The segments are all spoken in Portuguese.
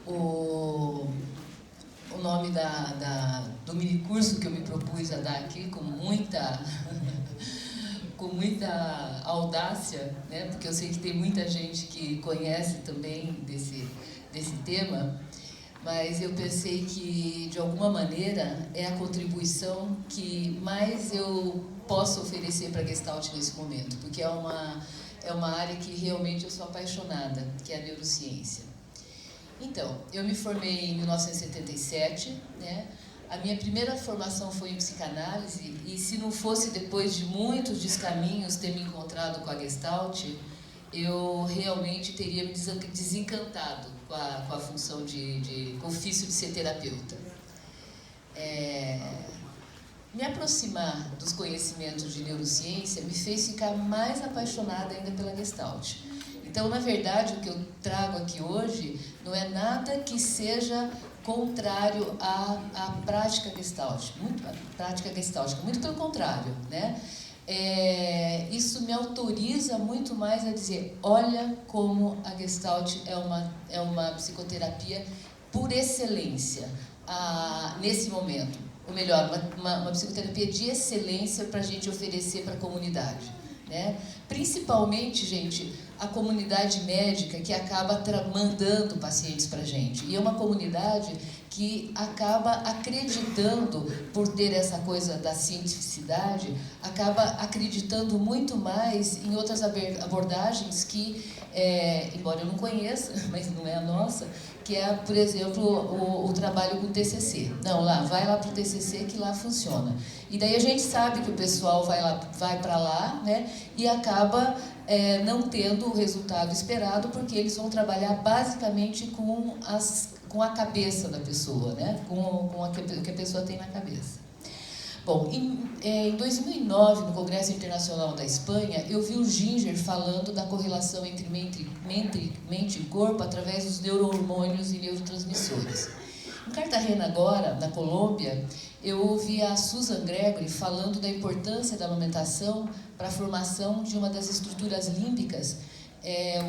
o nome do minicurso que eu me propus a dar aqui com muita audácia, né? Porque eu sei que tem muita gente que conhece também desse tema, mas eu pensei que, de alguma maneira, é a contribuição que mais eu posso oferecer para a Gestalt nesse momento, porque é uma área que realmente eu sou apaixonada, que é a neurociência. Então, eu me formei em 1977, né? A minha primeira formação foi em psicanálise, e se não fosse depois de muitos descaminhos ter me encontrado com a Gestalt, eu realmente teria me desencantado com a função com o ofício de ser terapeuta. Me aproximar dos conhecimentos de neurociência me fez ficar mais apaixonada ainda pela Gestalt. Então, na verdade, o que eu trago aqui hoje não é nada que seja contrário à prática gestáltica, muito pelo contrário, né? Isso me autoriza muito mais a dizer, olha como a Gestalt é uma psicoterapia por excelência nesse momento, ou melhor, uma psicoterapia de excelência para a gente oferecer para a comunidade, né? Principalmente, gente, a comunidade médica que acaba mandando pacientes para a gente. E é uma comunidade que acaba acreditando, por ter essa coisa da cientificidade, acaba acreditando muito mais em outras abordagens que, embora eu não conheça, mas não é a nossa, que é, por exemplo, o trabalho com TCC. Não, vai lá para o TCC que lá funciona. E daí a gente sabe que o pessoal vai para lá, né, e acaba não tendo o resultado esperado, porque eles vão trabalhar basicamente com a cabeça da pessoa, né, com o que a pessoa tem na cabeça. Bom, em 2009, no Congresso Internacional da Espanha, eu vi o Ginger falando da correlação entre mente e corpo através dos neurohormônios e neurotransmissores. Em Cartagena agora, na Colômbia, eu ouvi a Susan Gregory falando da importância da amamentação para a formação de uma das estruturas límbicas,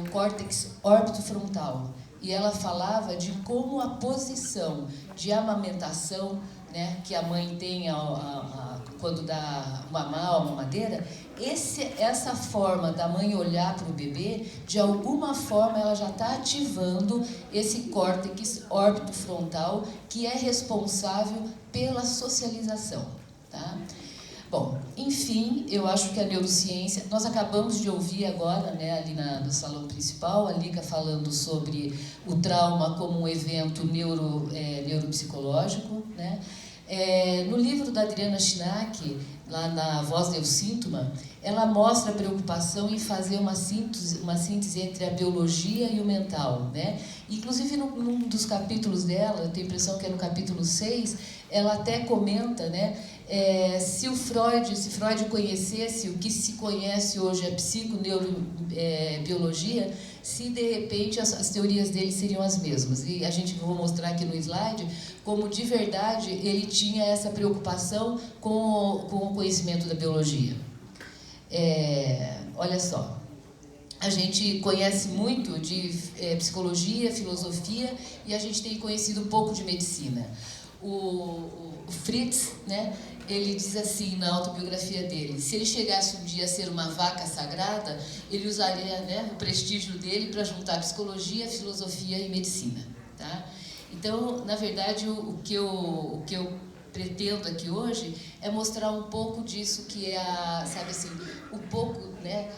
o córtex órbito-frontal. E ela falava de como a posição de amamentação, né, que a mãe tem quando dá mamar ou mamadeira, essa forma da mãe olhar para o bebê, de alguma forma ela já está ativando esse córtex órbito-frontal, que é responsável pela socialização, tá? Bom, enfim, eu acho que a neurociência... Nós acabamos de ouvir agora, né, ali no salão principal, a Lica falando sobre o trauma como um evento neuropsicológico, né? No livro da Adriana Schnack, lá na Voz do Síntoma, ela mostra a preocupação em fazer uma síntese entre a biologia e o mental, né? Inclusive, num dos capítulos dela, eu tenho a impressão que é no capítulo 6, ela até comenta, né, se Freud conhecesse o que se conhece hoje, a psiconeurobiologia, se de repente as teorias dele seriam as mesmas. E a gente vou mostrar aqui no slide como de verdade ele tinha essa preocupação com o conhecimento da biologia. Olha só, a gente conhece muito de psicologia, filosofia, e a gente tem conhecido pouco de medicina. O Fritz, né, ele diz assim na autobiografia dele, se ele chegasse um dia a ser uma vaca sagrada, ele usaria, né, o prestígio dele para juntar psicologia, filosofia e medicina, tá? Então, na verdade, o que eu pretendo aqui hoje é mostrar um pouco disso que é sabe assim, um pouco, né,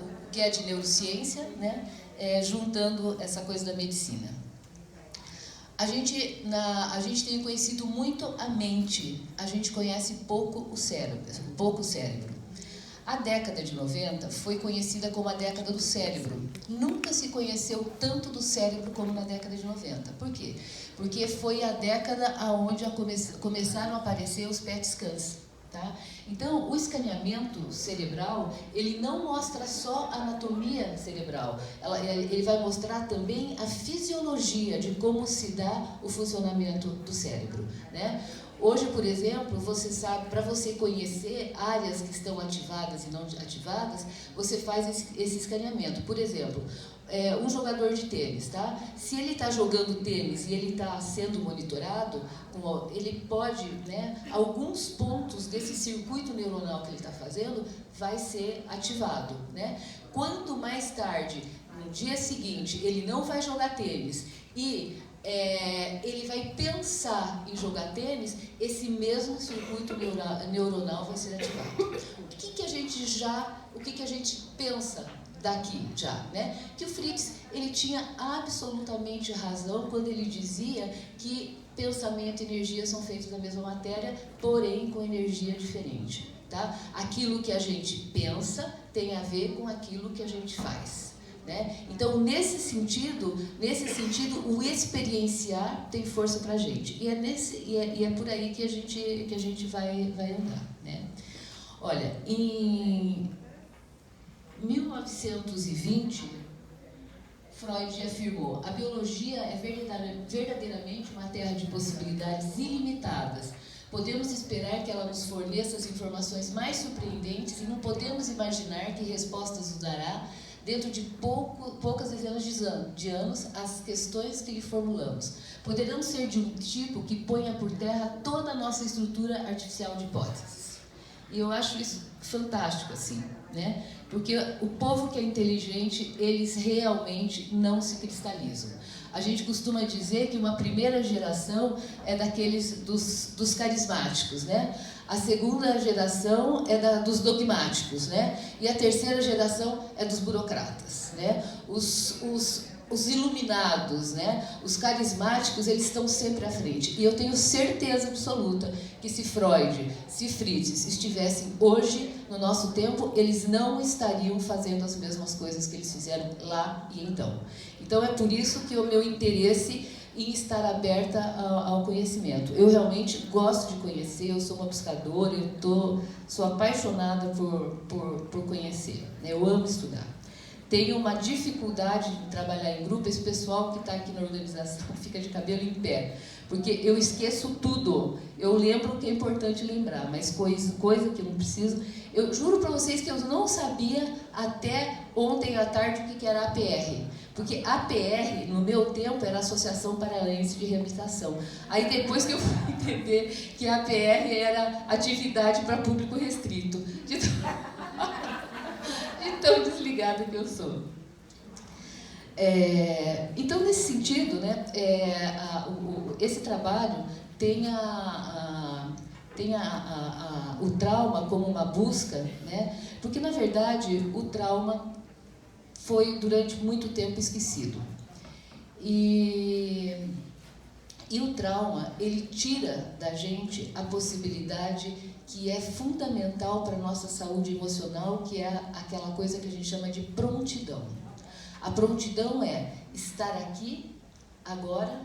o que é de neurociência, né, juntando essa coisa da medicina. A gente tem conhecido muito a mente, a gente conhece pouco o cérebro. A década de 90 foi conhecida como a década do cérebro. Nunca se conheceu tanto do cérebro como na década de 90. Por quê? Porque foi a década onde começaram a aparecer os PET scans. Tá? Então, o escaneamento cerebral, ele não mostra só a anatomia cerebral, ele vai mostrar também a fisiologia de como se dá o funcionamento do cérebro, né? Hoje, por exemplo, você sabe, para você conhecer áreas que estão ativadas e não ativadas, você faz esse escaneamento. Por exemplo, um jogador de tênis, tá? Se ele está jogando tênis e ele está sendo monitorado, ele pode, né, alguns pontos desse circuito neuronal que ele está fazendo vai ser ativado, né? Quando mais tarde, no dia seguinte, ele não vai jogar tênis e ele vai pensar em jogar tênis, esse mesmo circuito neuronal vai ser ativado. O que a gente pensa daqui já, né? Que o Fritz, ele tinha absolutamente razão quando ele dizia que pensamento e energia são feitos da mesma matéria, porém com energia diferente, tá? Aquilo que a gente pensa tem a ver com aquilo que a gente faz, né? Então, nesse sentido, o experienciar tem força para a gente. E é por aí que a gente vai andar, né? Olha, em 1920, Freud afirmou: a biologia é verdadeiramente uma terra de possibilidades ilimitadas. Podemos esperar que ela nos forneça as informações mais surpreendentes e não podemos imaginar que respostas nos dará dentro de poucas dezenas de anos às questões que lhe formulamos. Poderão ser de um tipo que ponha por terra toda a nossa estrutura artificial de hipóteses. E eu acho isso fantástico, assim, né? Porque o povo que é inteligente, eles realmente não se cristalizam. A gente costuma dizer que uma primeira geração é daqueles dos carismáticos, né? A segunda geração é dos dogmáticos, né? E a terceira geração é dos burocratas, né? Os iluminados, né? Os carismáticos, eles estão sempre à frente. E eu tenho certeza absoluta que se Freud, se Fritz estivessem hoje, no nosso tempo, eles não estariam fazendo as mesmas coisas que eles fizeram lá e então. Então é por isso que o meu interesse em estar aberta ao conhecimento. Eu realmente gosto de conhecer, eu sou uma buscadora, sou apaixonada por conhecer, né? Eu amo estudar. Tenho uma dificuldade de trabalhar em grupo, esse pessoal que está aqui na organização fica de cabelo em pé, porque eu esqueço tudo. Eu lembro o que é importante lembrar, mas coisa que eu não preciso. Eu juro para vocês que eu não sabia até ontem à tarde o que era APR, porque APR, no meu tempo, era a Associação Paranaense de Reabilitação. Aí depois que eu fui entender que a APR era atividade para público restrito. Tão desligada que eu sou. Então, nesse sentido, né, esse trabalho tem o trauma como uma busca, né, porque, na verdade, o trauma foi, durante muito tempo, esquecido. E o trauma, ele tira da gente a possibilidade que é fundamental para a nossa saúde emocional, que é aquela coisa que a gente chama de prontidão. A prontidão é estar aqui, agora,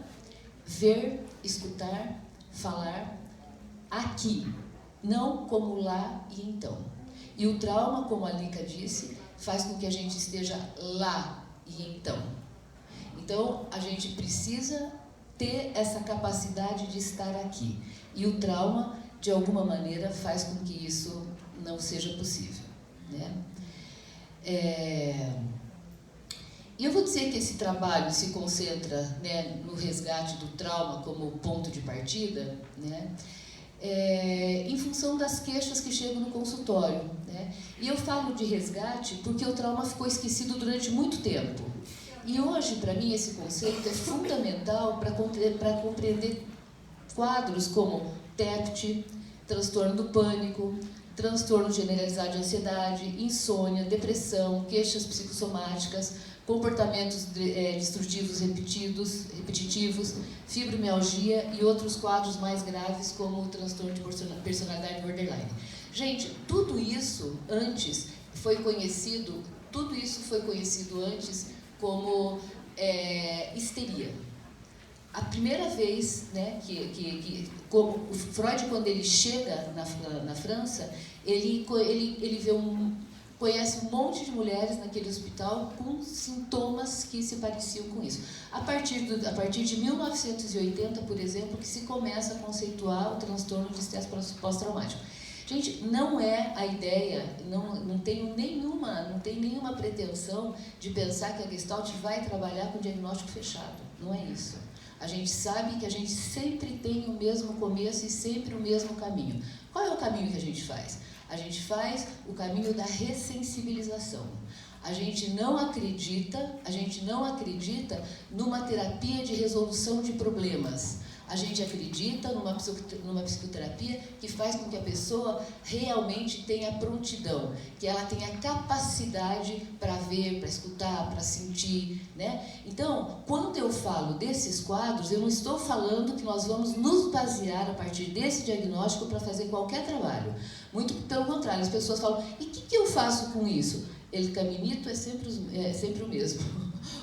ver, escutar, falar, aqui, não como lá e então. E o trauma, como a Lica disse, faz com que a gente esteja lá e então. Então, a gente precisa ter essa capacidade de estar aqui. E o trauma, de alguma maneira, faz com que isso não seja possível, né? E eu vou dizer que esse trabalho se concentra, né, no resgate do trauma como ponto de partida, né, em função das queixas que chegam no consultório, né? E eu falo de resgate porque o trauma ficou esquecido durante muito tempo. E hoje, para mim, esse conceito é fundamental para compreender quadros como TEPT, transtorno do pânico, transtorno generalizado de ansiedade, insônia, depressão, queixas psicossomáticas, comportamentos destrutivos repetitivos, fibromialgia e outros quadros mais graves como o transtorno de personalidade borderline. Gente, tudo isso foi conhecido antes como histeria. A primeira vez, né, que o Freud, quando ele chega na França, ele conhece um monte de mulheres naquele hospital com sintomas que se pareciam com isso. A partir de 1980, por exemplo, que se começa a conceituar o transtorno de estresse pós-traumático. Gente, não é a ideia, não tem nenhuma pretensão de pensar que a Gestalt vai trabalhar com diagnóstico fechado. Não é isso. A gente sabe que a gente sempre tem o mesmo começo e sempre o mesmo caminho. Qual é o caminho que a gente faz? A gente faz o caminho da ressensibilização. A gente não acredita numa terapia de resolução de problemas. A gente acredita numa psicoterapia que faz com que a pessoa realmente tenha prontidão, que ela tenha capacidade para ver, para escutar, para sentir, né? Então, quando eu falo desses quadros, eu não estou falando que nós vamos nos basear a partir desse diagnóstico para fazer qualquer trabalho. Muito pelo contrário, as pessoas falam, e o que eu faço com isso? O caminito é sempre o mesmo.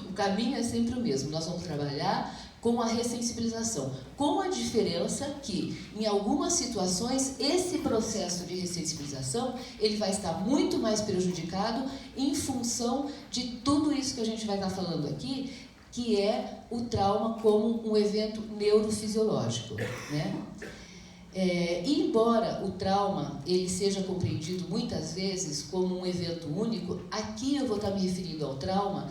O caminho é sempre o mesmo. Nós vamos trabalhar com a ressensibilização, com a diferença que, em algumas situações, esse processo de ressensibilização, ele vai estar muito mais prejudicado em função de tudo isso que a gente vai estar falando aqui, que é o trauma como um evento neurofisiológico, né? E embora o trauma ele seja compreendido muitas vezes como um evento único, aqui eu vou estar me referindo ao trauma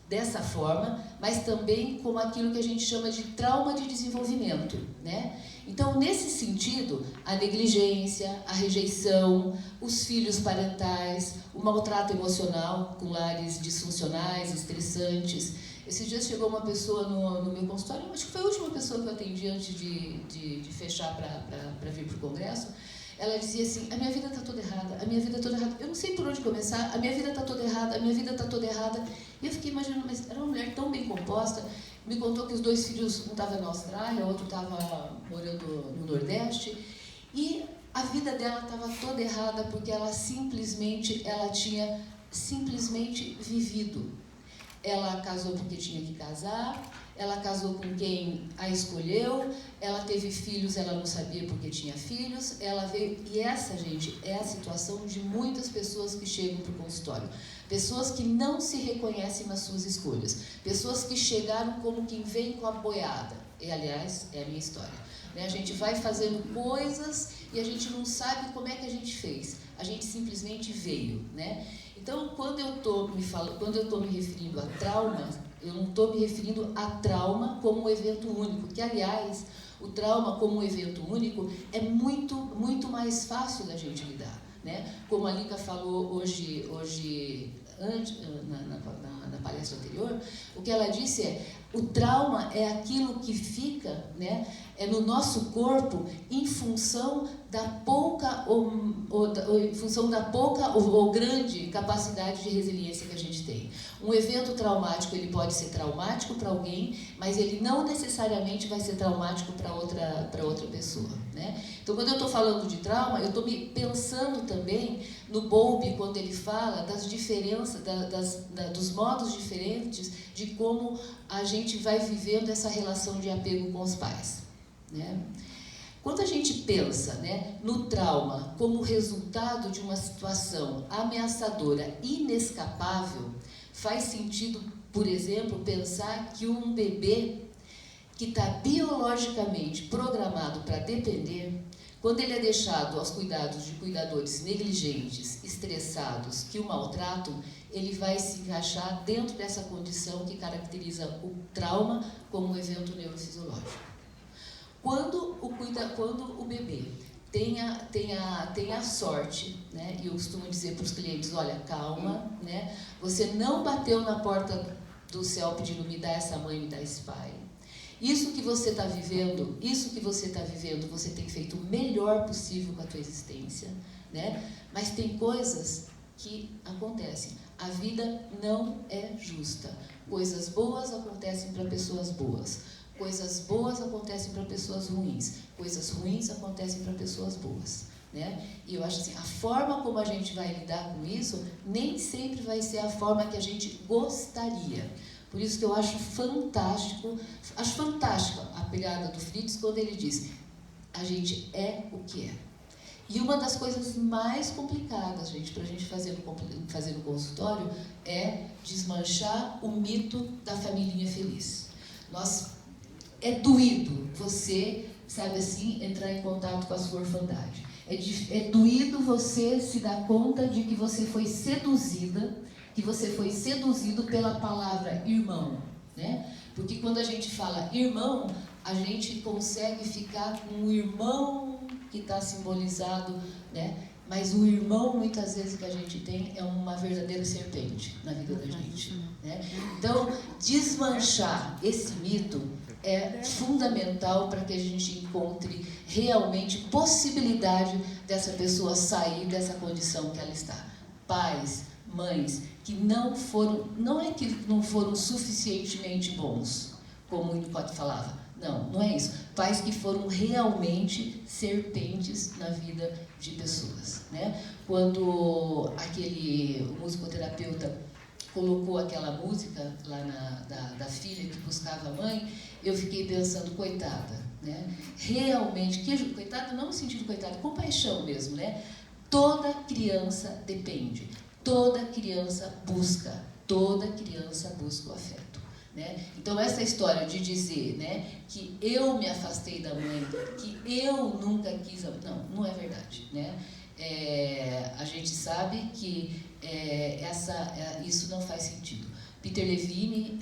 dessa forma, mas também como aquilo que a gente chama de trauma de desenvolvimento, né? Então, nesse sentido, a negligência, a rejeição, os filhos parentais, o maltrato emocional com lares disfuncionais, estressantes. Esses dias chegou uma pessoa no meu consultório, acho que foi a última pessoa que eu atendi antes de fechar para vir para o congresso. Ela dizia assim, a minha vida está toda errada, a minha vida está toda errada, eu não sei por onde começar, a minha vida está toda errada, a minha vida está toda errada. E eu fiquei imaginando, mas era uma mulher tão bem composta, me contou que os 2 filhos, um estava na Austrália, o outro estava morando no Nordeste, e a vida dela estava toda errada porque ela tinha simplesmente vivido. Ela casou porque tinha que casar, ela casou com quem a escolheu, ela teve filhos, ela não sabia porque tinha filhos, ela veio... E essa, gente, é a situação de muitas pessoas que chegam para o consultório. Pessoas que não se reconhecem nas suas escolhas. Pessoas que chegaram como quem vem com a boiada. E, aliás, é a minha história. Né? A gente vai fazendo coisas e a gente não sabe como é que a gente fez. A gente simplesmente veio, né? Então, quando eu estou me referindo a trauma, eu não estou me referindo a trauma como um evento único, que, aliás, o trauma como um evento único é muito mais fácil da gente lidar, né? Como a Lica falou hoje na palestra anterior, o que ela disse é, o trauma é aquilo que fica, né, no nosso corpo em função da pouca ou grande capacidade de resiliência que a gente tem. Um evento traumático, ele pode ser traumático para alguém, mas ele não necessariamente vai ser traumático para outra pessoa, né? Então, quando eu estou falando de trauma, eu estou pensando também no Bowlby, quando ele fala das diferenças, dos modos diferentes de como a gente vai vivendo essa relação de apego com os pais, né? Quando a gente pensa, né, no trauma como resultado de uma situação ameaçadora, inescapável, faz sentido, por exemplo, pensar que um bebê que está biologicamente programado para depender, quando ele é deixado aos cuidados de cuidadores negligentes, estressados, que o maltratam, ele vai se encaixar dentro dessa condição que caracteriza o trauma como um evento neurofisiológico. Quando o bebê tem a sorte, né, e eu costumo dizer para os clientes, olha, calma, né, você não bateu na porta do céu pedindo, me dá essa mãe, me dá esse pai. Isso que você está vivendo, você tem feito o melhor possível com a tua existência, né? Mas tem coisas que acontecem. A vida não é justa. Coisas boas acontecem para pessoas boas. Coisas boas acontecem para pessoas ruins. Coisas ruins acontecem para pessoas boas, né? E eu acho assim, a forma como a gente vai lidar com isso nem sempre vai ser a forma que a gente gostaria. Por isso que eu acho fantástica a pegada do Fritz quando ele diz, a gente é o que é. E uma das coisas mais complicadas, gente, para a gente fazer no consultório é desmanchar o mito da familhinha feliz. É doído você, sabe assim, entrar em contato com a sua orfandade. É doído você se dar conta de que você foi seduzida, que você foi seduzido pela palavra irmão, né? Porque quando a gente fala irmão, a gente consegue ficar com o irmão que está simbolizado, né? Mas o irmão, muitas vezes, que a gente tem é uma verdadeira serpente na vida da gente, né? Então, desmanchar esse mito é fundamental para que a gente encontre realmente possibilidade dessa pessoa sair dessa condição que ela está. Pais, mães que não é que não foram suficientemente bons, como o Winnicott falava. Não é isso. Pais que foram realmente serpentes na vida de pessoas, né? Quando o musicoterapeuta colocou aquela música lá da filha que buscava a mãe, eu fiquei pensando, coitada, né? Realmente, coitada não no sentido coitada, compaixão mesmo, né? Toda criança depende, toda criança busca o afeto, né? Então essa história de dizer, né, que eu me afastei da mãe, que eu nunca quis, não é verdade, né? A gente sabe que isso não faz sentido. Peter Levine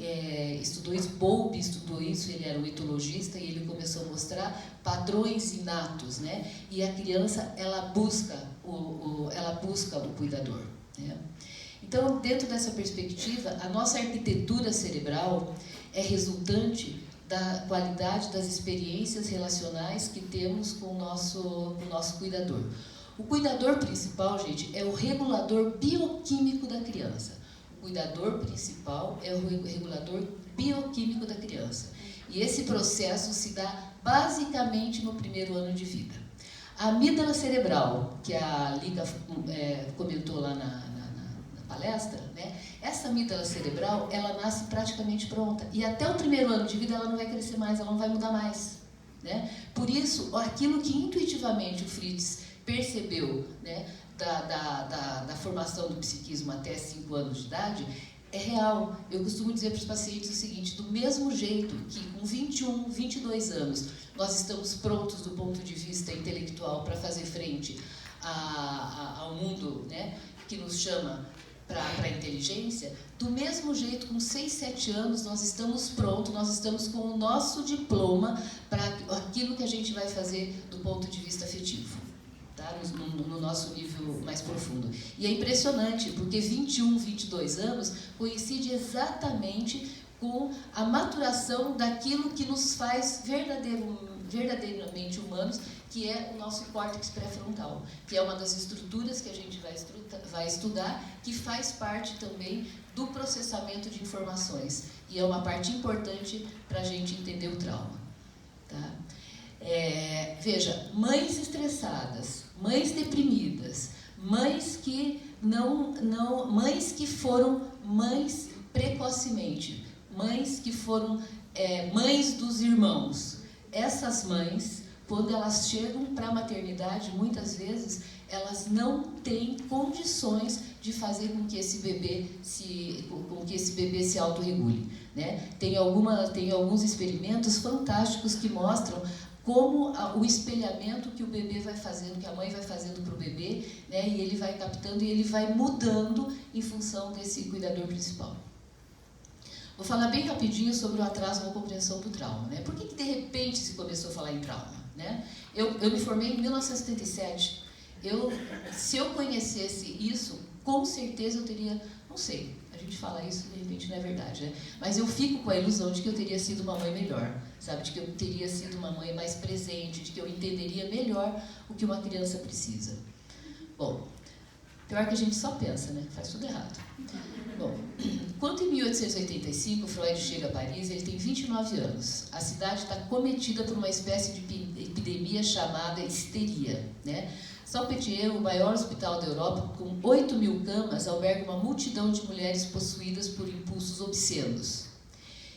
estudou isso, Bowlby estudou isso, ele era um etologista e ele começou a mostrar padrões inatos, né? E a criança, ela busca o cuidador, né? Então, dentro dessa perspectiva, a nossa arquitetura cerebral é resultante da qualidade das experiências relacionais que temos com o nosso cuidador. O cuidador principal, gente, é o regulador bioquímico da criança. O cuidador principal é o regulador bioquímico da criança. E esse processo se dá basicamente no primeiro ano de vida. A amígdala cerebral, que a Liga comentou lá na palestra, né? Essa amígdala cerebral, ela nasce praticamente pronta. E até o primeiro ano de vida ela não vai crescer mais, ela não vai mudar mais, né? Por isso, aquilo que intuitivamente o Fritz percebeu, né, da formação do psiquismo até 5 anos de idade, é real. Eu costumo dizer para os pacientes o seguinte: do mesmo jeito que com 21, 22 anos nós estamos prontos do ponto de vista intelectual para fazer frente ao mundo, né, que nos chama para a inteligência, do mesmo jeito, com 6, 7 anos, nós estamos prontos, nós estamos com o nosso diploma para aquilo que a gente vai fazer do ponto de vista afetivo, tá? No nosso nível mais profundo. E é impressionante, porque 21, 22 anos coincide exatamente com a maturação daquilo que nos faz verdadeiramente humanos, que é o nosso córtex pré-frontal, que é uma das estruturas que a gente vai estudar, que faz parte também do processamento de informações, e é uma parte importante para a gente entender o trauma, tá? Veja, mães estressadas, mães deprimidas, mães que mães que foram mães precocemente, mães que foram mães dos irmãos. Essas mães, quando elas chegam para a maternidade, muitas vezes elas não têm condições de fazer com que esse bebê se autorregule, né? Tem alguns experimentos fantásticos que mostram como o espelhamento que o bebê vai fazendo, que a mãe vai fazendo para o bebê, né? E ele vai captando e ele vai mudando em função desse cuidador principal. Vou falar bem rapidinho sobre o atraso na compreensão do trauma, né? Por que de repente se começou a falar em trauma, né? Eu me formei em 1977. Se eu conhecesse isso, com certeza eu teria, não sei, a gente fala isso de repente não é verdade, né? Mas eu fico com a ilusão de que eu teria sido uma mãe melhor, sabe? De que eu teria sido uma mãe mais presente, de que eu entenderia melhor o que uma criança precisa. Bom, pior que a gente só pensa, né? Faz tudo errado. Bom, quando em 1885 Freud chega a Paris, ele tem 29 anos. A cidade está cometida por uma espécie de epidemia chamada histeria, né? Salpêtrière, o maior hospital da Europa, com 8.000 camas, alberga uma multidão de mulheres possuídas por impulsos obscenos.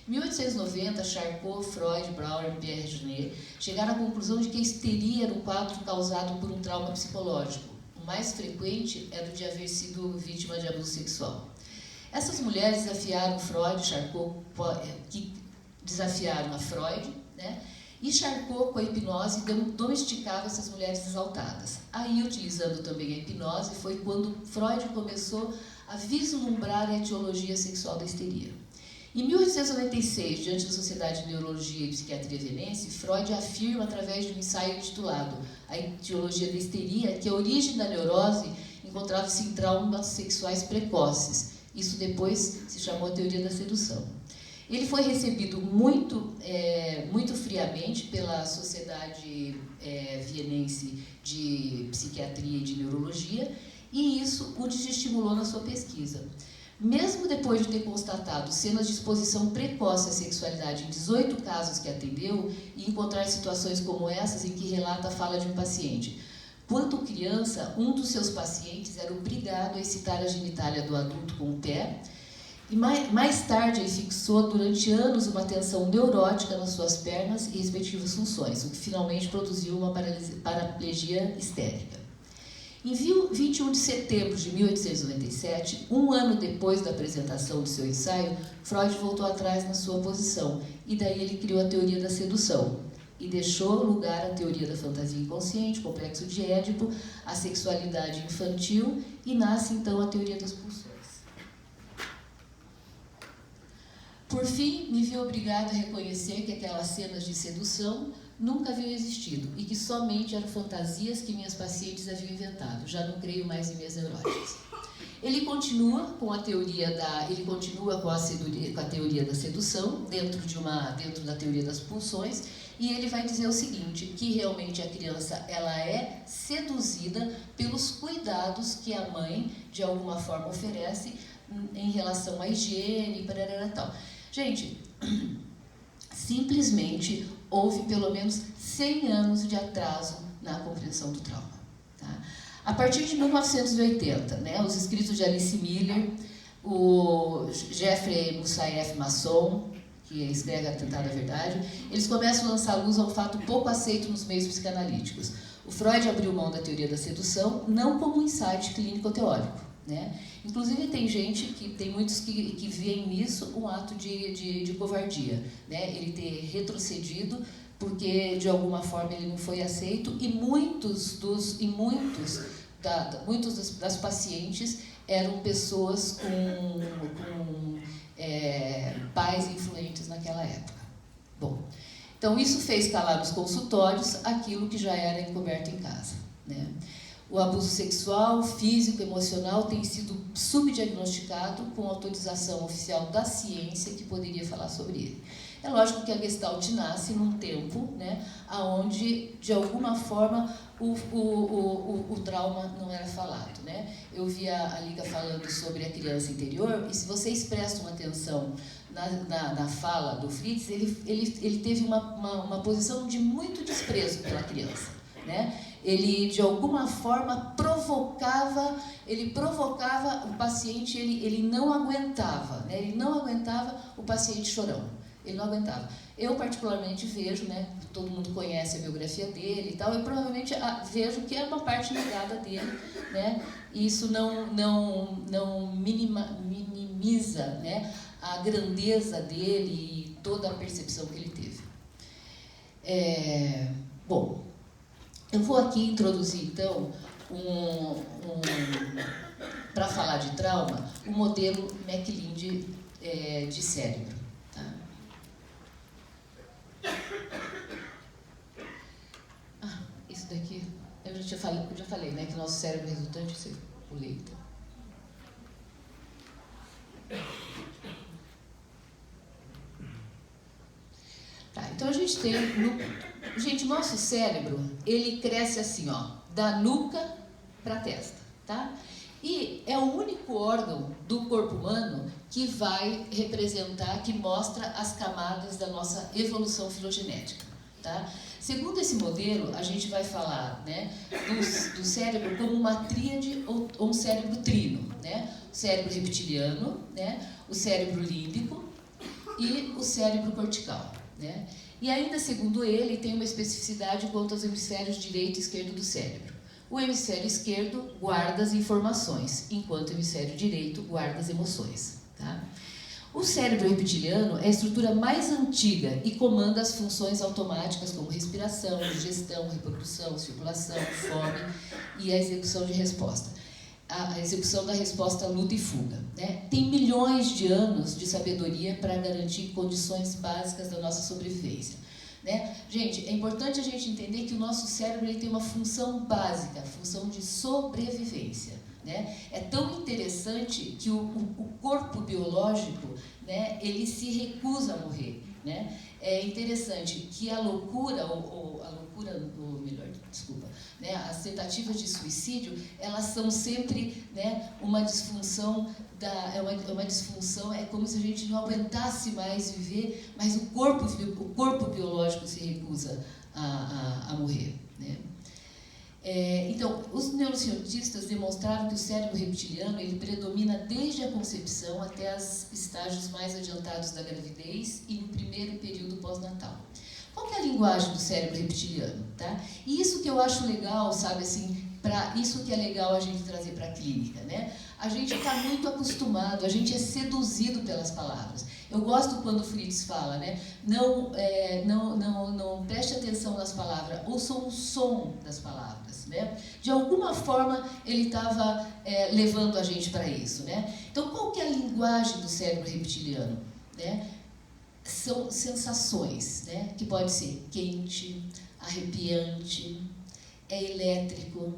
Em 1890, Charcot, Freud, Brauer e Pierre Janet chegaram à conclusão de que a histeria era um quadro causado por um trauma psicológico. O mais frequente era o de haver sido vítima de abuso sexual. Essas mulheres desafiaram Freud, Charcot, que desafiaram a Freud, né? E Charcot, com a hipnose, domesticava essas mulheres exaltadas. Aí, utilizando também a hipnose, foi quando Freud começou a vislumbrar a etiologia sexual da histeria. Em 1896, diante da Sociedade de Neurologia e Psiquiatria Vienense, Freud afirma, através de um ensaio intitulado A Etiologia da Histeria, que a origem da neurose encontrava-se em traumas sexuais precoces. Isso depois se chamou a teoria da sedução. Ele foi recebido muito friamente pela Sociedade Vienense de Psiquiatria e de Neurologia, e isso o desestimulou na sua pesquisa. Mesmo depois de ter constatado cenas de exposição precoce à sexualidade em 18 casos que atendeu, e encontrar situações como essas em que relata a fala de um paciente. Quando criança, um dos seus pacientes era obrigado a excitar a genitália do adulto com o pé, e mais tarde ele fixou durante anos uma tensão neurótica nas suas pernas e respectivas funções, o que finalmente produziu uma paraplegia histérica. Em 21 de setembro de 1897, um ano depois da apresentação do seu ensaio, Freud voltou atrás na sua posição, e daí ele criou a teoria da sedução, e deixou lugar à teoria da fantasia inconsciente, complexo de Édipo, a sexualidade infantil, e nasce então a teoria das pulsões. Por fim, me vi obrigada a reconhecer que aquelas cenas de sedução nunca haviam existido e que somente eram fantasias que minhas pacientes haviam inventado. Já não creio mais em minhas neuróticas. Ele continua com a teoria da sedução dentro da teoria das pulsões, e ele vai dizer o seguinte, que realmente a criança ela é seduzida pelos cuidados que a mãe de alguma forma oferece em relação à higiene e tal. Gente, simplesmente houve pelo menos 100 anos de atraso na compreensão do trauma. Tá? A partir de 1980, né, os escritos de Alice Miller, o Jeffrey Moussaieff Masson, que escreve Atentado à Verdade, eles começam a lançar luz a um fato pouco aceito nos meios psicanalíticos. O Freud abriu mão da teoria da sedução não como um insight clínico-teórico, né? Inclusive tem muitos que veem nisso um ato de covardia, né? Ele ter retrocedido porque de alguma forma ele não foi aceito, e muitos das pacientes eram pessoas com pais influentes naquela época. Bom, então isso fez calar nos consultórios aquilo que já era encoberto em casa, né? O abuso sexual, físico, emocional tem sido subdiagnosticado com autorização oficial da ciência que poderia falar sobre ele. É lógico que a Gestalt nasce num tempo, né, onde, de alguma forma, o trauma não era falado, né? Eu vi a Liga falando sobre a criança interior, e se vocês prestam atenção na fala do Fritz, ele teve uma posição de muito desprezo pela criança, né? Ele, de alguma forma, provocava o paciente, ele não aguentava, né? Ele não aguentava o paciente chorão, ele não aguentava. Eu, particularmente, vejo, né, todo mundo conhece a biografia dele e tal, eu provavelmente vejo que é uma parte negada dele, né? E isso não minimiza, né, a grandeza dele e toda a percepção que ele teve. Bom, eu vou aqui introduzir, então, para falar de trauma, o modelo McLean de cérebro. Tá? Isso daqui, eu já falei, né, que o nosso cérebro é resultante, você pulei, então. Tá, então a gente tem... Gente, o nosso cérebro, ele cresce assim, ó, da nuca para a testa, tá? E é o único órgão do corpo humano que vai representar, que mostra as camadas da nossa evolução filogenética, tá? Segundo esse modelo, a gente vai falar, né, do cérebro como uma tríade ou um cérebro trino, né? O cérebro reptiliano, né, o cérebro límbico e o cérebro cortical, né? E ainda, segundo ele, tem uma especificidade quanto aos hemisférios direito e esquerdo do cérebro. O hemisfério esquerdo guarda as informações, enquanto o hemisfério direito guarda as emoções. Tá? O cérebro reptiliano é a estrutura mais antiga e comanda as funções automáticas como respiração, digestão, reprodução, circulação, fome e a execução de resposta. A execução da resposta luta e fuga. Né? Tem milhões de anos de sabedoria para garantir condições básicas da nossa sobrevivência. Né? Gente, é importante a gente entender que o nosso cérebro ele tem uma função básica, a função de sobrevivência. Né? É tão interessante que o corpo biológico, né, ele se recusa a morrer. Né? É interessante que a loucura, né, as tentativas de suicídio, elas são sempre, né, uma disfunção, uma disfunção, é como se a gente não aguentasse mais viver, mas o corpo biológico se recusa a morrer. Né? Então, os neurocientistas demonstraram que o cérebro reptiliano ele predomina desde a concepção até os estágios mais adiantados da gravidez e no primeiro período pós-natal. Qual que é a linguagem do cérebro reptiliano? Tá? E isso que eu acho legal, sabe, assim, isso que é legal a gente trazer para a clínica, né? A gente está muito acostumado, a gente é seduzido pelas palavras. Eu gosto quando o Fritz fala, né? Não preste atenção nas palavras, ouça o som das palavras, né? De alguma forma ele estava levando a gente para isso, né? Então qual que é a linguagem do cérebro reptiliano, né? São sensações, né? Que pode ser quente, arrepiante, é elétrico,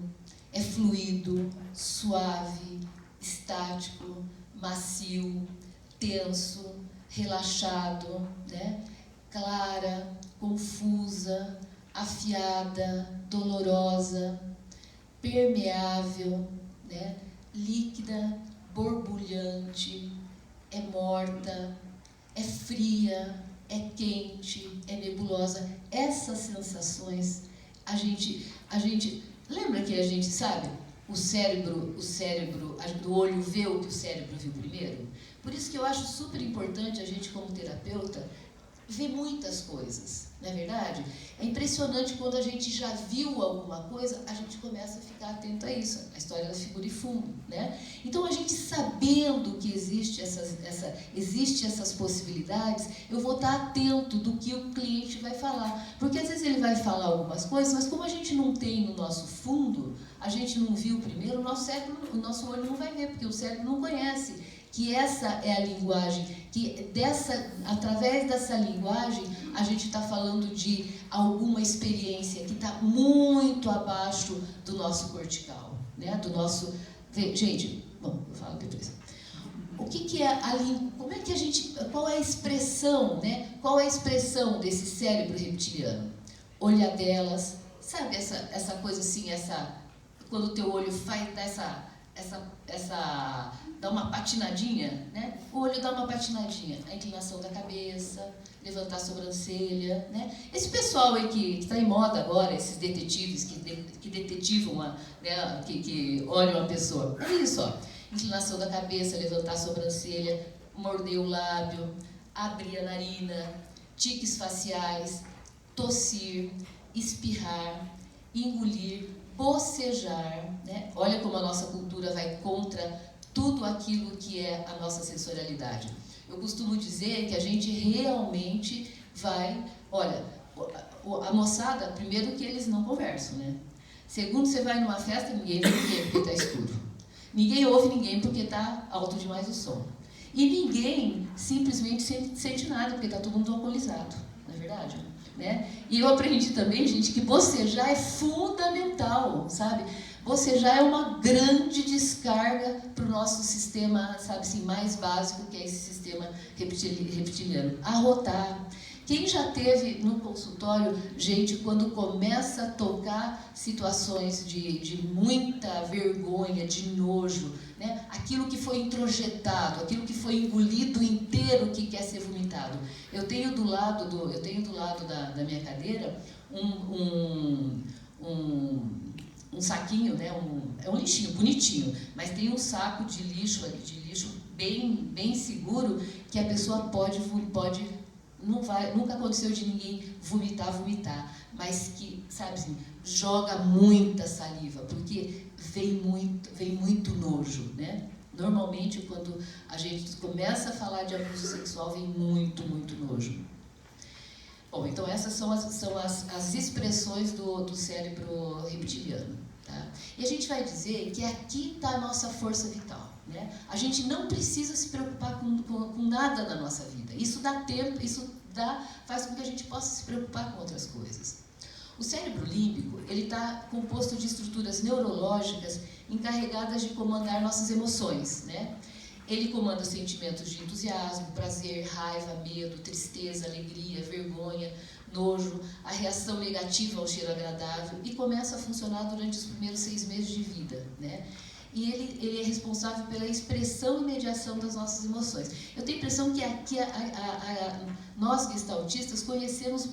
é fluido, suave, estático, macio, tenso, relaxado, né? Clara, confusa, afiada, dolorosa, permeável, né? Líquida, borbulhante, é morta, é fria, é quente, é nebulosa. Essas sensações, a gente lembra que a gente sabe? O cérebro do olho vê o que o cérebro viu primeiro. Por isso que eu acho super importante a gente, como terapeuta, ver muitas coisas, não é verdade? É impressionante quando a gente já viu alguma coisa, a gente começa a ficar atento a isso, a história da figura e fundo, né? Então, a gente sabendo que existe essas possibilidades, eu vou estar atento do que o cliente vai falar. Porque às vezes ele vai falar algumas coisas, mas como a gente não tem no nosso fundo, a gente não viu primeiro, o nosso olho não vai ver, porque o cérebro não conhece. Que essa é a linguagem, através dessa linguagem, a gente está falando de alguma experiência que está muito abaixo do nosso cortical, né? Do nosso... Gente, bom, eu falo depois. O que é a língua? Como é que a gente... Qual é a expressão, né? Qual é a expressão desse cérebro reptiliano? Olhadelas, sabe essa coisa assim, quando o teu olho dá uma patinadinha, né? O olho dá uma patinadinha, a inclinação da cabeça, levantar a sobrancelha, né? Esse pessoal aí que está em moda agora, esses detetives que detetivam, né? que olham a pessoa, é isso, ó. Inclinação da cabeça, levantar a sobrancelha, morder o lábio, abrir a narina, tiques faciais, tossir, espirrar, engolir, bocejar, né? Olha como a nossa cultura vai contra tudo aquilo que é a nossa sensorialidade. Eu costumo dizer que a gente realmente vai... Olha, a moçada, primeiro que eles não conversam, né? Segundo, você vai numa festa, ninguém vê ninguém porque está escuro. Ninguém ouve ninguém porque está alto demais o som. E ninguém simplesmente sente nada porque está todo mundo alcoolizado, não é verdade? Né? E eu aprendi também, gente, que bocejar é fundamental, sabe? Bocejar é uma grande descarga para o nosso sistema, sabe assim, mais básico, que é esse sistema reptiliano. Arrotar. Quem já teve no consultório, gente, quando começa a tocar situações de muita vergonha, de nojo, né? Aquilo que foi introjetado, aquilo que foi engolido inteiro que quer ser vomitado. Eu tenho do lado da minha cadeira um saquinho, né? É um lixinho bonitinho, mas tem um saco de lixo bem seguro que a pessoa pode nunca aconteceu de ninguém vomitar, mas que, sabe assim, joga muita saliva, porque vem muito nojo, né? Normalmente, quando a gente começa a falar de abuso sexual, vem muito, muito nojo. Bom, então essas são as expressões do cérebro reptiliano. Tá? E a gente vai dizer que aqui está a nossa força vital. Né? A gente não precisa se preocupar com nada na nossa vida. Isso dá tempo, faz com que a gente possa se preocupar com outras coisas. O cérebro límbico, ele está composto de estruturas neurológicas encarregadas de comandar nossas emoções, né? Ele comanda sentimentos de entusiasmo, prazer, raiva, medo, tristeza, alegria, vergonha, nojo, a reação negativa ao cheiro agradável e começa a funcionar durante os primeiros 6 meses de vida, né? E ele é responsável pela expressão e mediação das nossas emoções. Eu tenho a impressão que aqui nós, gestaltistas, conhecemos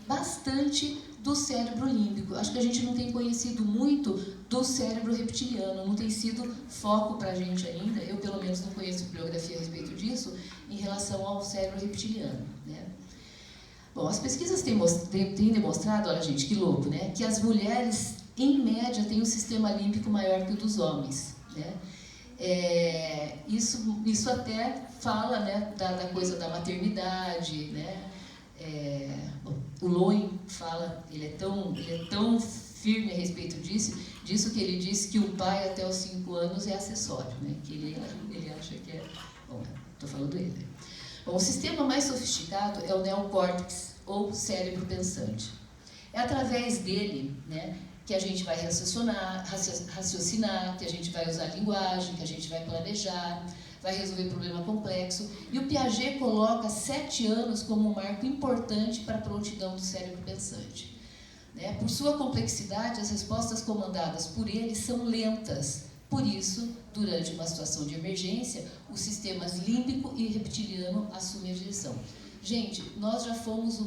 bastante do cérebro límbico. Acho que a gente não tem conhecido muito do cérebro reptiliano, não tem sido foco para a gente ainda. Eu, pelo menos, não conheço bibliografia a respeito disso em relação ao cérebro reptiliano. Né? Bom, as pesquisas têm demonstrado, olha gente, que louco, né? Que as mulheres, em média, têm um sistema límbico maior que o dos homens. Né? Isso até fala, né, da coisa da maternidade, né? O Lowen fala, ele é tão firme a respeito disso que ele diz que o pai até os 5 anos é acessório, né? Que ele acha que é... Bom, estou falando dele. Bom, o sistema mais sofisticado é o neocórtex, ou cérebro pensante. É através dele, né, que a gente vai raciocinar, que a gente vai usar linguagem, que a gente vai planejar, vai resolver problema complexo. E o Piaget coloca 7 anos como um marco importante para a prontidão do cérebro pensante. Né? Por sua complexidade, as respostas comandadas por ele são lentas. Por isso, durante uma situação de emergência, os sistemas límbico e reptiliano assumem a direção. Gente, nós já fomos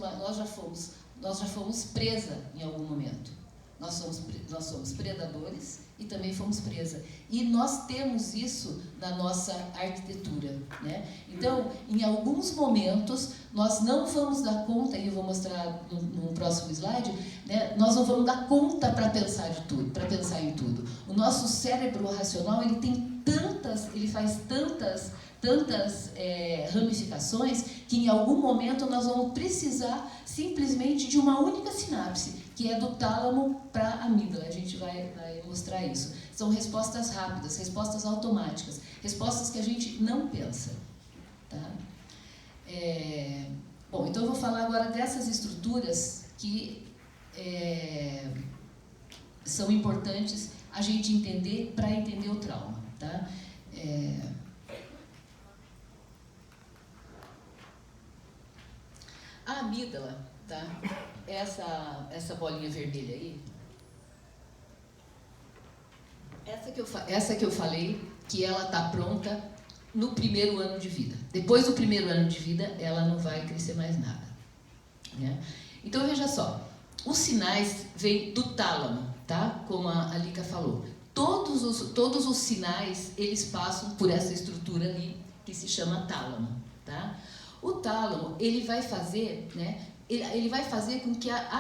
presa em algum momento. Nós somos predadores e também fomos presa. E nós temos isso na nossa arquitetura. Né? Então, em alguns momentos, nós não vamos dar conta, e eu vou mostrar no próximo slide, né? Nós não vamos dar conta para pensar em tudo. O nosso cérebro racional, ele faz tantas ramificações que em algum momento nós vamos precisar simplesmente de uma única sinapse, que é do tálamo para a amígdala. A gente vai mostrar isso. São respostas rápidas, respostas automáticas, respostas que a gente não pensa. Tá? Bom, então eu vou falar agora dessas estruturas que são importantes a gente entender para entender o trauma. Tá? A amígdala, tá? Essa bolinha vermelha aí, essa que eu falei, que ela está pronta no primeiro ano de vida. Depois do primeiro ano de vida, ela não vai crescer mais nada. Né? Então, veja só, os sinais vêm do tálamo, tá? Como a Lica falou. Todos os sinais, eles passam por essa estrutura ali, que se chama tálamo, tá? O tálamo, ele vai fazer, né? Ele vai fazer com que a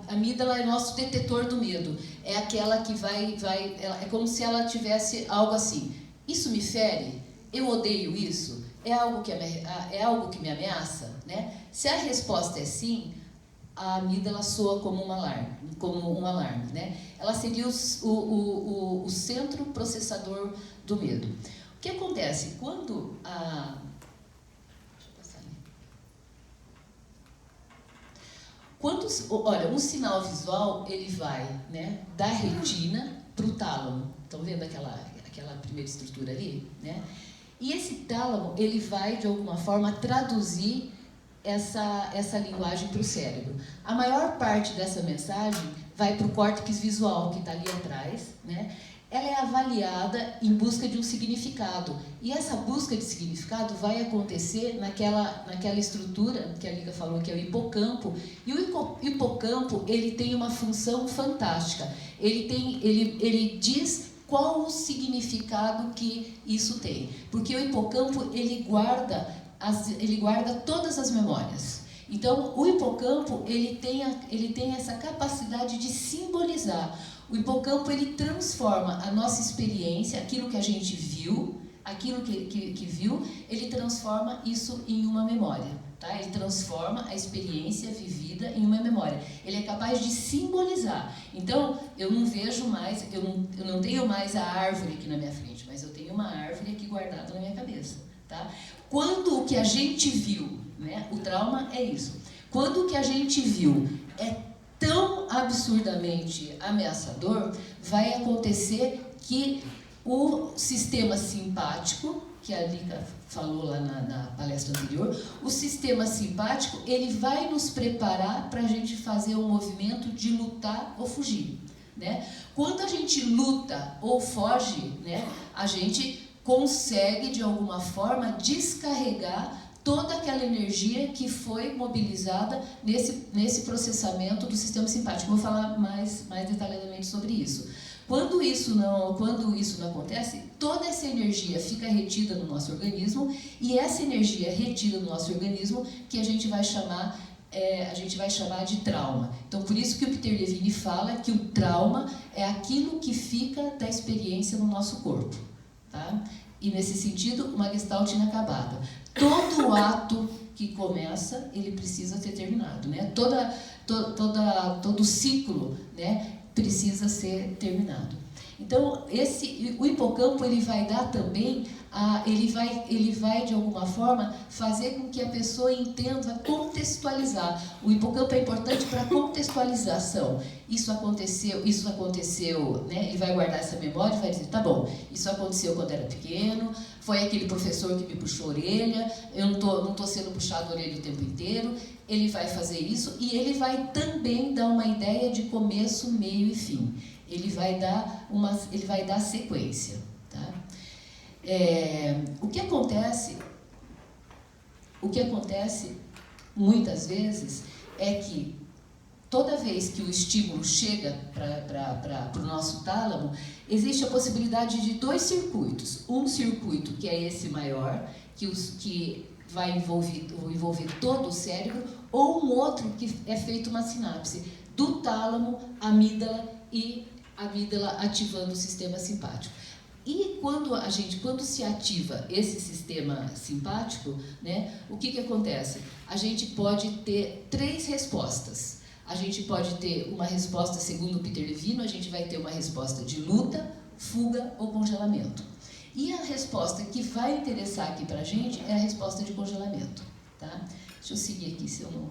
amígdala é nosso detetor do medo. É aquela que é como se ela tivesse algo assim. Isso me fere? Eu odeio isso? É algo que me ameaça? Né? Se a resposta é sim, a amígdala soa como um alarme. Né? Ela seria o centro processador do medo. O que acontece? Quando olha, um sinal visual, ele vai, né, da retina para o tálamo. Estão vendo aquela primeira estrutura ali? Né? E esse tálamo, ele vai, de alguma forma, traduzir essa linguagem para o cérebro. A maior parte dessa mensagem vai para o córtex visual, que está ali atrás, né? Ela é avaliada em busca de um significado. E essa busca de significado vai acontecer naquela estrutura que a Lica falou, que é o hipocampo. E o hipocampo, ele tem uma função fantástica. Ele diz qual o significado que isso tem. Porque o hipocampo, ele guarda todas as memórias. Então, o hipocampo, ele tem essa capacidade de simbolizar. O hipocampo, ele transforma a nossa experiência, aquilo que a gente viu, aquilo que viu, ele transforma isso em uma memória. Tá? Ele transforma a experiência vivida em uma memória. Ele é capaz de simbolizar. Então, eu não vejo mais, eu não tenho mais a árvore aqui na minha frente, mas eu tenho uma árvore aqui guardada na minha cabeça. Tá? Quando o que a gente viu, né? O trauma é isso. Quando o que a gente viu é tão absurdamente ameaçador, vai acontecer que o sistema simpático, que a Lika falou lá na palestra anterior, o sistema simpático, ele vai nos preparar para a gente fazer um movimento de lutar ou fugir. Né? Quando a gente luta ou foge, né, a gente consegue, de alguma forma, descarregar toda aquela energia que foi mobilizada nesse processamento do sistema simpático. Vou falar mais detalhadamente sobre isso. Quando isso não acontece, toda essa energia fica retida no nosso organismo, e essa energia retida no nosso organismo que a gente vai chamar de trauma. Então, por isso que o Peter Levine fala que o trauma é aquilo que fica da experiência no nosso corpo. Tá? E, nesse sentido, uma gestalt inacabada. Todo ato que começa, ele precisa ser terminado. Né? Todo ciclo, né, precisa ser terminado. Então, o hipocampo, ele vai dar também, ele vai de alguma forma fazer com que a pessoa entenda, contextualizar. O hipocampo é importante para contextualização. Isso aconteceu, né? Ele vai guardar essa memória e vai dizer, tá bom, isso aconteceu quando era pequeno, foi aquele professor que me puxou a orelha, eu não estou sendo puxado a orelha o tempo inteiro. Ele vai fazer isso e ele vai também dar uma ideia de começo, meio e fim. Ele vai dar sequência. Tá? O que acontece muitas vezes é que toda vez que o estímulo chega para o nosso tálamo, existe a possibilidade de dois circuitos. Um circuito que é esse maior, que vai envolver todo o cérebro, ou um outro que é feito uma sinapse do tálamo, amígdala e amígdala ativando o sistema simpático. E quando se ativa esse sistema simpático, né, o que acontece? A gente pode ter três respostas. A gente pode ter uma resposta, segundo o Peter Levine, a gente vai ter uma resposta de luta, fuga ou congelamento. E a resposta que vai interessar aqui pra gente é a resposta de congelamento. Tá? Deixa eu seguir aqui, se eu não...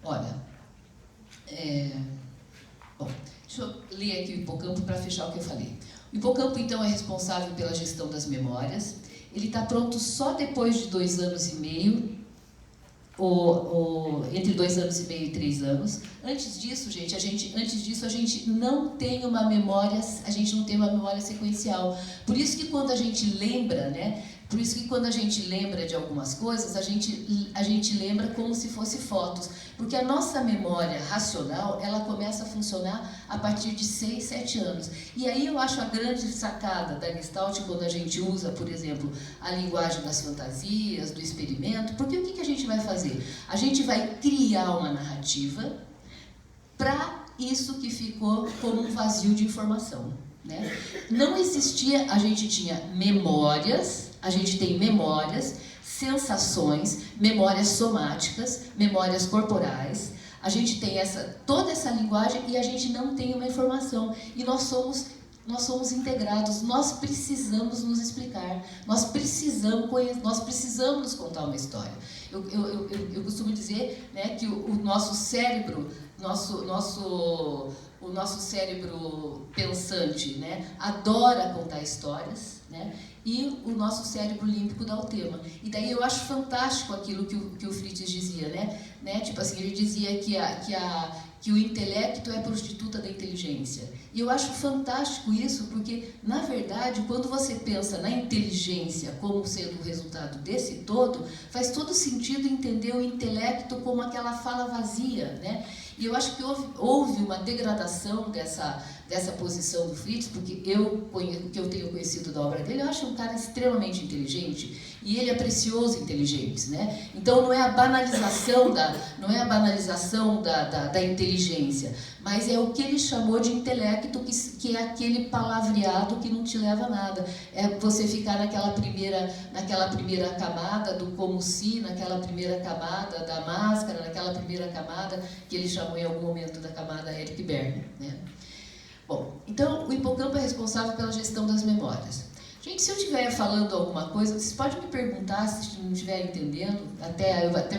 Olha, bom, deixa eu ler aqui o hipocampo para fechar o que eu falei. O hipocampo, então, é responsável pela gestão das memórias. Ele está pronto só depois de 2 anos e meio, entre 2 anos e meio e 3 anos. Antes disso, a gente não tem uma memória, sequencial. Por isso que quando a gente lembra, né? Por isso que quando a gente lembra de algumas coisas, a gente lembra como se fosse fotos. Porque a nossa memória racional, ela começa a funcionar a partir de 6, 7 anos. E aí eu acho a grande sacada da Gestalt quando a gente usa, por exemplo, a linguagem das fantasias, do experimento. Porque o que a gente vai fazer? A gente vai criar uma narrativa para isso que ficou como um vazio de informação. Né? Não existia, a gente tinha memórias, a gente tem memórias, sensações, memórias somáticas, memórias corporais. A gente tem toda essa linguagem e a gente não tem uma informação. E nós somos integrados, nós precisamos nos explicar, nós precisamos nos contar uma história. Eu costumo dizer, né, que o nosso cérebro, o nosso cérebro pensante, né, adora contar histórias, né, e o nosso cérebro límbico dá o tema. E daí eu acho fantástico aquilo que o Fritz dizia, né? Tipo assim, ele dizia que o intelecto é prostituta da inteligência. E eu acho fantástico isso, porque, na verdade, quando você pensa na inteligência como sendo o resultado desse todo, faz todo sentido entender o intelecto como aquela fala vazia, né? E eu acho que houve uma degradação dessa posição do Fritz, porque o que eu tenho conhecido da obra dele, eu acho um cara extremamente inteligente, e ele apreciou os inteligentes, né? Então não é a banalização da inteligência, mas é o que ele chamou de intelecto, que é aquele palavreado que não te leva a nada. É você ficar naquela primeira camada do como se, naquela primeira camada da máscara, naquela primeira camada que ele chamou em algum momento da camada Eric Berne, né? Bom, então o hipocampo é responsável pela gestão das memórias. Gente, se eu estiver falando alguma coisa, vocês podem me perguntar se não estiver entendendo. Eu até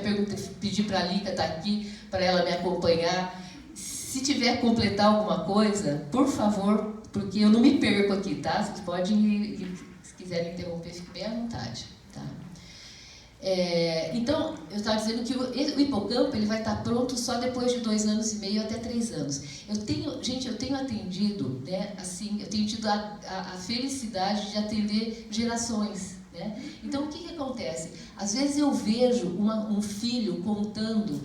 pedi para a Lica estar aqui, para ela me acompanhar. Se tiver completar alguma coisa, por favor, porque eu não me perco aqui, tá? Vocês podem, se quiserem interromper, fiquem bem à vontade, tá? Então, eu estava dizendo que o hipocampo ele vai estar pronto só depois de 2 anos e meio até 3 anos. Eu tenho atendido, né, assim, eu tenho tido a felicidade de atender gerações, né? Então, o que acontece? Às vezes eu vejo um filho contando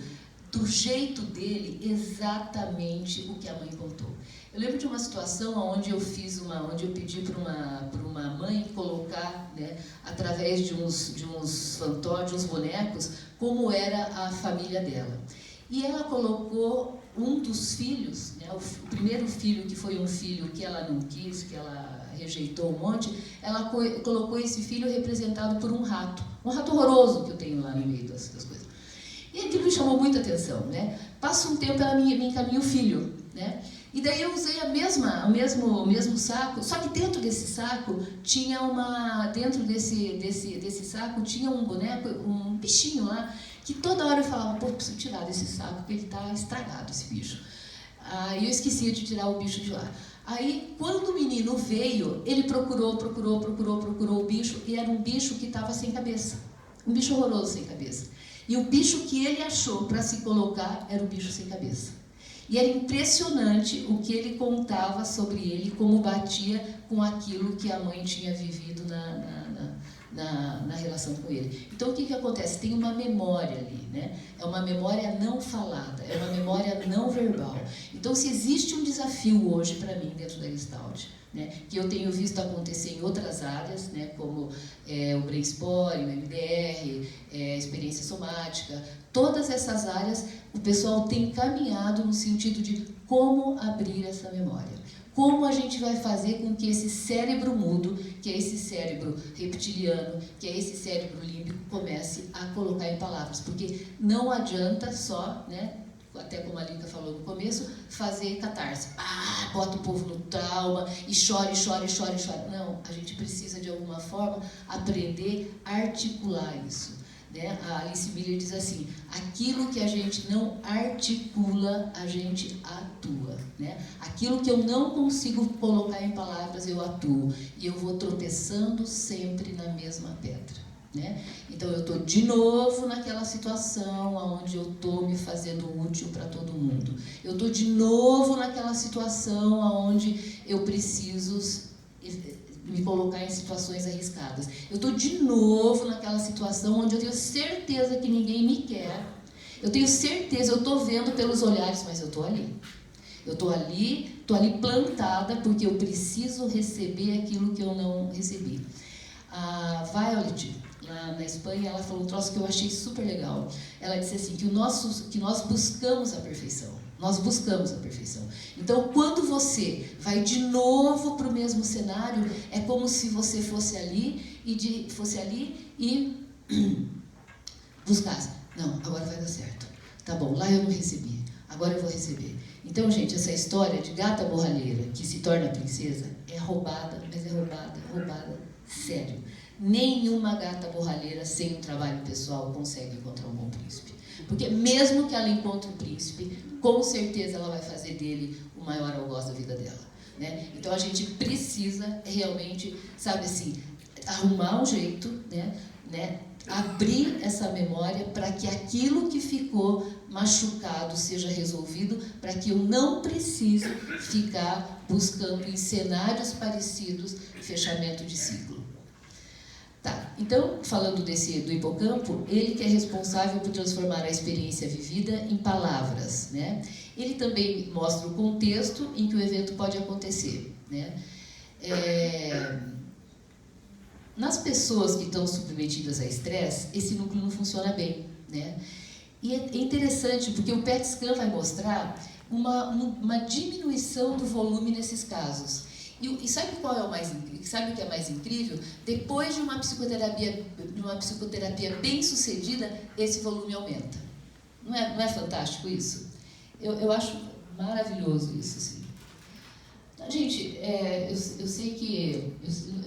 do jeito dele exatamente o que a mãe contou. Eu lembro de uma situação onde eu pedi para uma mãe colocar, né, através de uns fantoches, de uns bonecos, como era a família dela. E ela colocou um dos filhos, né, o primeiro filho, que foi um filho que ela não quis, que ela rejeitou um monte, ela colocou esse filho representado por um rato horroroso que eu tenho lá no meio das coisas. E aquilo me chamou muita atenção, né? Passa um tempo, ela me encaminha o filho, né? E daí eu usei o mesmo saco, só que dentro desse saco tinha dentro desse saco tinha um boneco, um bichinho lá, que toda hora eu falava, pô, preciso tirar desse saco, porque ele está estragado, esse bicho. Aí eu esquecia de tirar o bicho de lá. Aí, quando o menino veio, ele procurou o bicho, e era um bicho que estava sem cabeça. Um bicho horroroso sem cabeça. E o bicho que ele achou para se colocar era o bicho sem cabeça. E era impressionante o que ele contava sobre ele, como batia com aquilo que a mãe tinha vivido na relação com ele. Então, o que acontece? Tem uma memória ali, né? É uma memória não falada, é uma memória não verbal. Então, se existe um desafio hoje para mim dentro da Gestalt, né, que eu tenho visto acontecer em outras áreas, né, como o Brainspotting, o MDR, experiência somática, todas essas áreas o pessoal tem caminhado no sentido de como abrir essa memória. Como a gente vai fazer com que esse cérebro mudo, que é esse cérebro reptiliano, que é esse cérebro límbico, comece a colocar em palavras. Porque não adianta só, né, até como a Lica falou no começo, fazer catarse. Bota o povo no trauma e chora. Não, a gente precisa de alguma forma aprender a articular isso. Né? A Alice Miller diz assim, aquilo que a gente não articula, a gente atua. Né? Aquilo que eu não consigo colocar em palavras, eu atuo. E eu vou tropeçando sempre na mesma pedra. Né? Então eu estou de novo naquela situação onde eu estou me fazendo útil para todo mundo. Eu estou de novo naquela situação onde eu preciso me colocar em situações arriscadas. Eu estou de novo naquela situação onde eu tenho certeza que ninguém me quer. Eu tenho certeza, eu estou vendo pelos olhares, mas eu estou ali. Eu estou ali plantada porque eu preciso receber aquilo que eu não recebi. A Violet, na Espanha, ela falou um troço que eu achei super legal. Ela disse assim, que nós buscamos a perfeição. Nós buscamos a perfeição. Então, quando você vai de novo para o mesmo cenário, é como se você fosse ali e buscasse. Não, agora vai dar certo. Tá bom, lá eu não recebi, agora eu vou receber. Então, gente, essa história de gata borralheira que se torna princesa é roubada, mas é roubada, sério. Nenhuma gata borralheira sem um trabalho pessoal consegue encontrar um bom príncipe. Porque mesmo que ela encontre um príncipe, com certeza ela vai fazer dele o maior algoz da vida dela. Né? Então a gente precisa realmente, sabe assim, arrumar um jeito, né? Abrir essa memória para que aquilo que ficou machucado seja resolvido, para que eu não precise ficar buscando em cenários parecidos fechamento de ciclo. Tá, então, falando do hipocampo, ele que é responsável por transformar a experiência vivida em palavras, né? Ele também mostra o contexto em que o evento pode acontecer, né? Nas pessoas que estão submetidas a estresse, esse núcleo não funciona bem, né? E é interessante, porque o PET scan vai mostrar uma diminuição do volume nesses casos. E sabe qual é sabe o que é mais incrível? Depois de uma psicoterapia bem sucedida, esse volume aumenta. Não é fantástico isso? Eu acho maravilhoso isso, assim. Gente, eu sei que...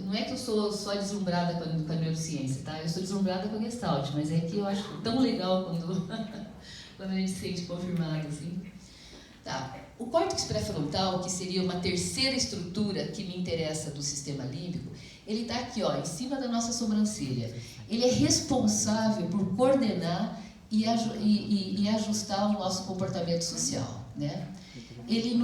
não é que eu sou só deslumbrada com a neurociência, tá? Eu sou deslumbrada com a Gestalt, mas é que eu acho tão legal quando a gente se sente confirmado, assim. Tá. O córtex pré-frontal, que seria uma terceira estrutura que me interessa do sistema límbico, ele está aqui, ó, em cima da nossa sobrancelha. Ele é responsável por coordenar e ajustar o nosso comportamento social, né? Ele